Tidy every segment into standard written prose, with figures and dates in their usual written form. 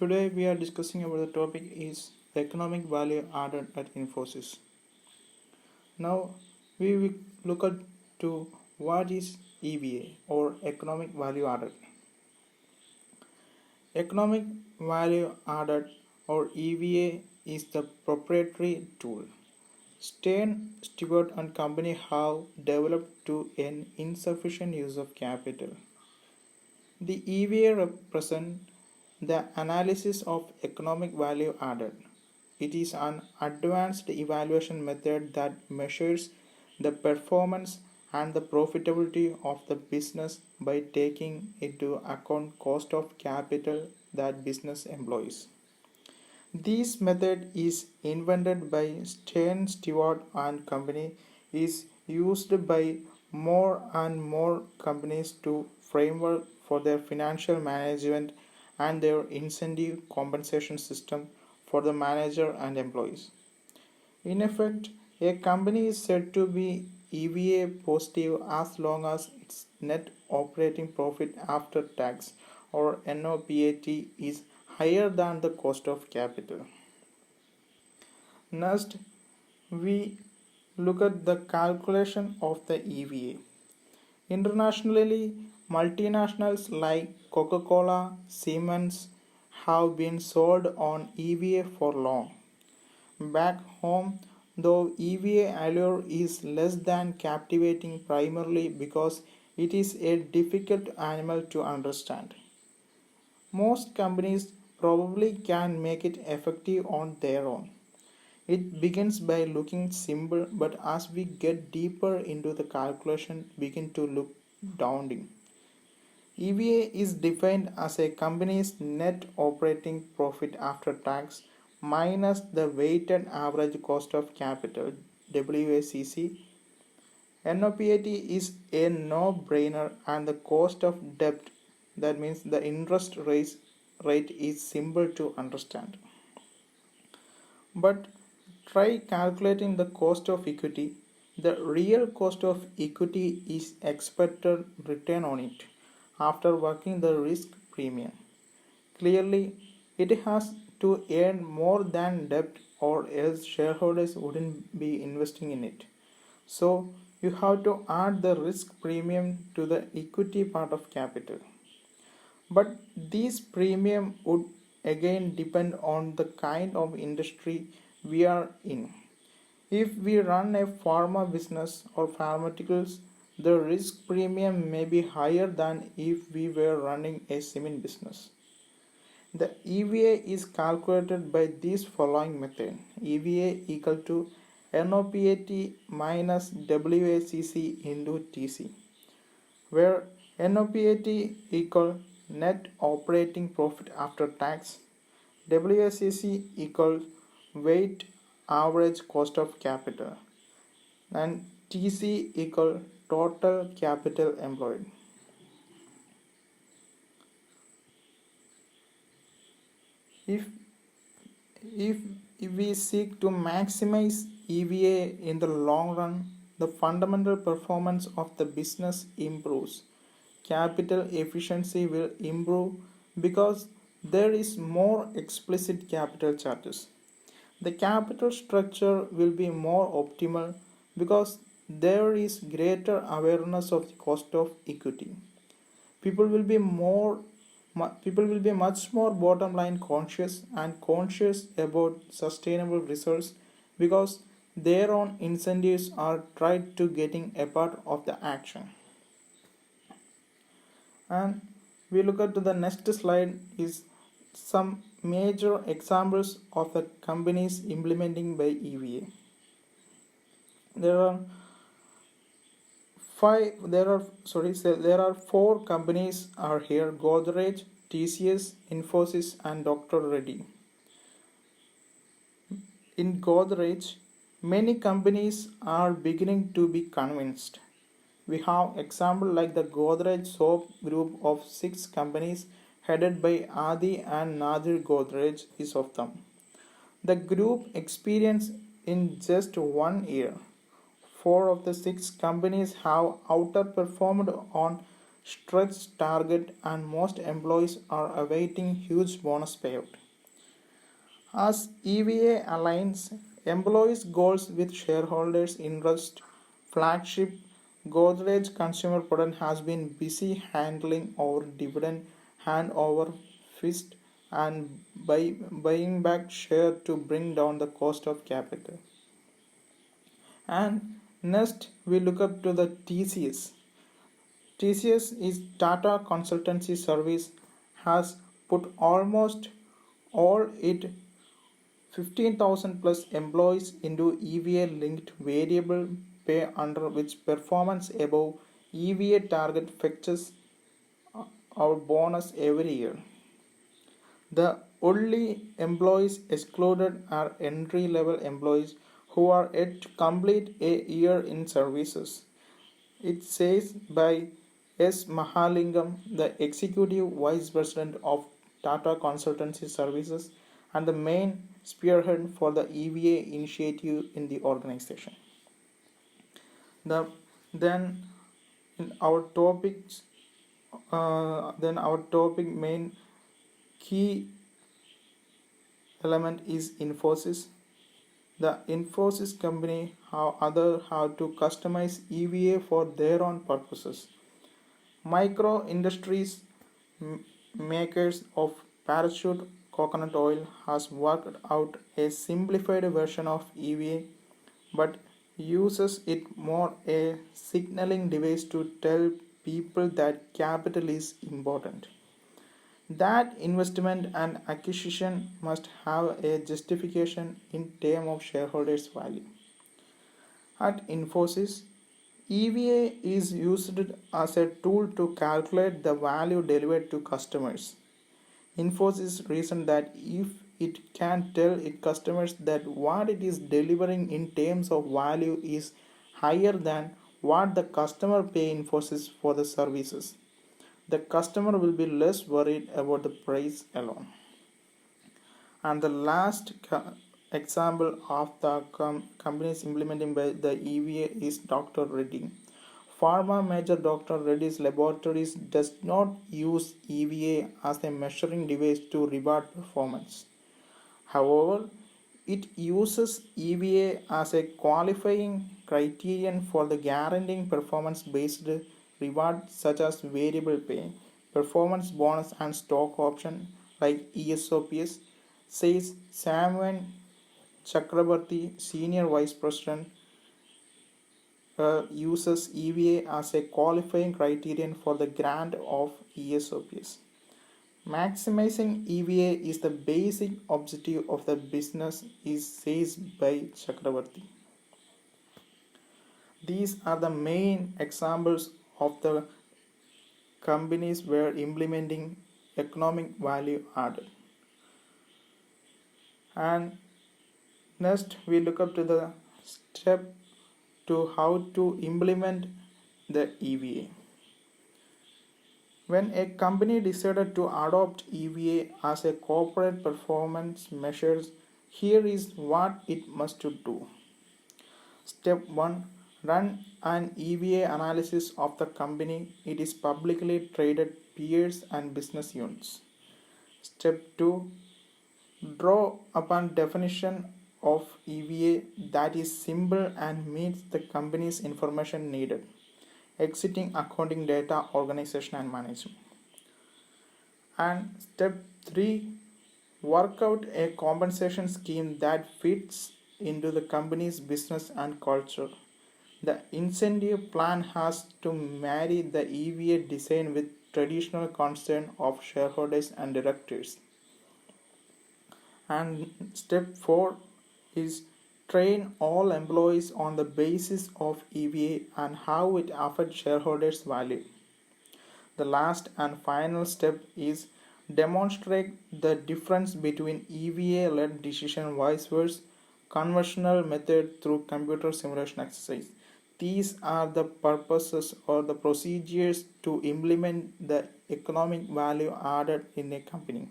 Today we are discussing about the topic is the economic value added at Infosys. Now we will look at to what is EVA or economic value added. Economic value added or EVA is the proprietary tool Stern, Stewart and company have developed to an insufficient use of capital. The EVA represents the analysis of economic value added. It is an advanced evaluation method that measures the performance and the profitability of the business by taking into account cost of capital that business employs. This method is invented by Stern Stewart and Company is used by more and more companies to framework for their financial management and their incentive compensation system for the manager and employees. In effect, a company is said to be EVA positive as long as its net operating profit after tax or NOPAT is higher than the cost of capital. Next, we look at the calculation of the EVA. Internationally, multinationals like Coca-Cola, Siemens have been sold on EVA for long. Back home, though EVA allure is less than captivating primarily because it is a difficult animal to understand. Most companies probably can make it effective on their own. It begins by looking simple, but as we get deeper into the calculation, begin to look daunting. EVA is defined as a company's net operating profit after tax minus the weighted average cost of capital WACC. NOPAT is a no-brainer and the cost of debt, that means the rate is simple to understand. But try calculating the cost of equity. The real cost of equity is expected return on it after working the risk premium. Clearly, it has to earn more than debt or else shareholders wouldn't be investing in it. So you have to add the risk premium to the equity part of capital. But this premium would again depend on the kind of industry we are in. If we run a pharma business or pharmaceuticals, the risk premium may be higher than if we were running a cement business. The EVA is calculated by this following method. EVA equal to NOPAT minus WACC into TC, where NOPAT equal net operating profit after tax, WACC equal weight average cost of capital, and TC equal total capital employed. If, if we seek to maximize EVA in the long run, the fundamental performance of the business improves. Capital efficiency will improve because there is more explicit capital charges. The capital structure will be more optimal because there is greater awareness of the cost of equity. People will be much more bottom line conscious and conscious about sustainable results because their own incentives are tied to getting a part of the action. And we look at the next slide is some major examples of the companies implementing by EVA. There are four companies are here: Godrej, TCS, Infosys, and Dr. Reddy. In Godrej, many companies are beginning to be convinced. We have example like the Godrej soap group of 6 companies headed by Adi and Nadir Godrej is of them. The group experienced in just 1 year. 4 of the 6 companies have outperformed on stretched target, and most employees are awaiting huge bonus payout. As EVA aligns employees' goals with shareholders' interest, flagship Godrej Consumer Product has been busy handling our dividend hand over fist and buying back share to bring down the cost of capital. And next we look up to the TCS. TCS is Tata Consultancy Service has put almost all its 15,000 plus employees into EVA linked variable pay under which performance above EVA target fetches our bonus every year. The only employees excluded are entry level employees who are yet to complete a year in services. It says by S. Mahalingam, the Executive Vice President of Tata Consultancy Services and the main spearhead for the EVA initiative in the organization. Then in our topics, then our topic main key element is Infosys. The Infosys company have to customize EVA for their own purposes. Micro industries makers of parachute coconut oil has worked out a simplified version of EVA but uses it more a signaling device to tell people that capital is important. That investment and acquisition must have a justification in terms of shareholders' value. At Infosys, EVA is used as a tool to calculate the value delivered to customers. Infosys reasons that if it can tell its customers that what it is delivering in terms of value is higher than what the customer pay Infosys for the services, the customer will be less worried about the price alone. And the last example of the companies implementing by the EVA is Dr. Reddy. Pharma major Dr. Reddy's laboratories does not use EVA as a measuring device to reward performance. However, it uses EVA as a qualifying criterion for the guaranteeing performance-based rewards such as variable pay, performance bonus and stock option like ESOPs, says Samvan Chakrabarti, Senior Vice President, uses EVA as a qualifying criterion for the grant of ESOPs. Maximizing EVA is the basic objective of the business, is says by Chakrabarti. These are the main examples of the companies where implementing economic value added. And next we look up to the step to how to implement the EVA. When a company decided to adopt EVA as a corporate performance measure, here is what it must do. Step 1. Run an EVA analysis of the company, its publicly traded peers and business units. Step 2. Draw upon definition of EVA that is simple and meets the company's information needed. Exiting accounting data organization and management. And step 3, work out a compensation scheme that fits into the company's business and culture. The incentive plan has to marry the EVA design with traditional concern of shareholders and directors. And step 4 is train all employees on the basis of EVA and how it affects shareholders' value. The last and final step is demonstrate the difference between EVA-led decision versus conventional method through computer simulation exercise. These are the purposes or the procedures to implement the economic value added in a company.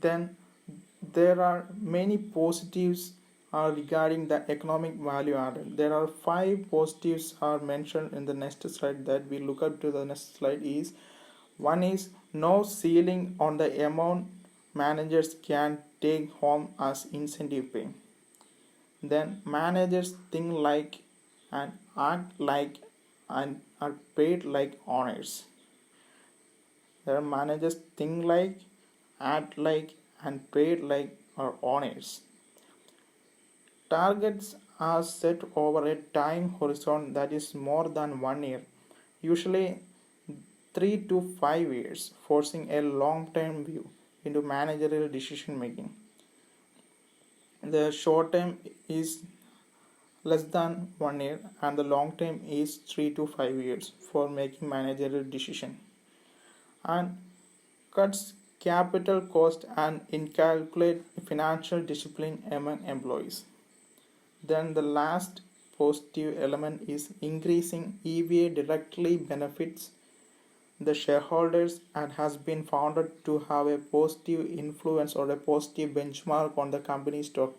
Then there are many positives regarding the economic value added. There are five positives are mentioned in the next slide that we look up to. The next slide is one is no ceiling on the amount managers can take home as incentive pay. Then managers think like and act like and are paid like owners. There are managers think like, act like, and paid like are owners. Targets are set over a time horizon that is more than 1 year, usually 3 to 5 years, forcing a long term view into managerial decision making. The short term is less than 1 year, and the long term is 3 to 5 years for making managerial decision, and cuts capital cost and inculcate financial discipline among employees. Then the last positive element is increasing EVA directly benefits the shareholders and has been founded to have a positive influence or a positive benchmark on the company's stock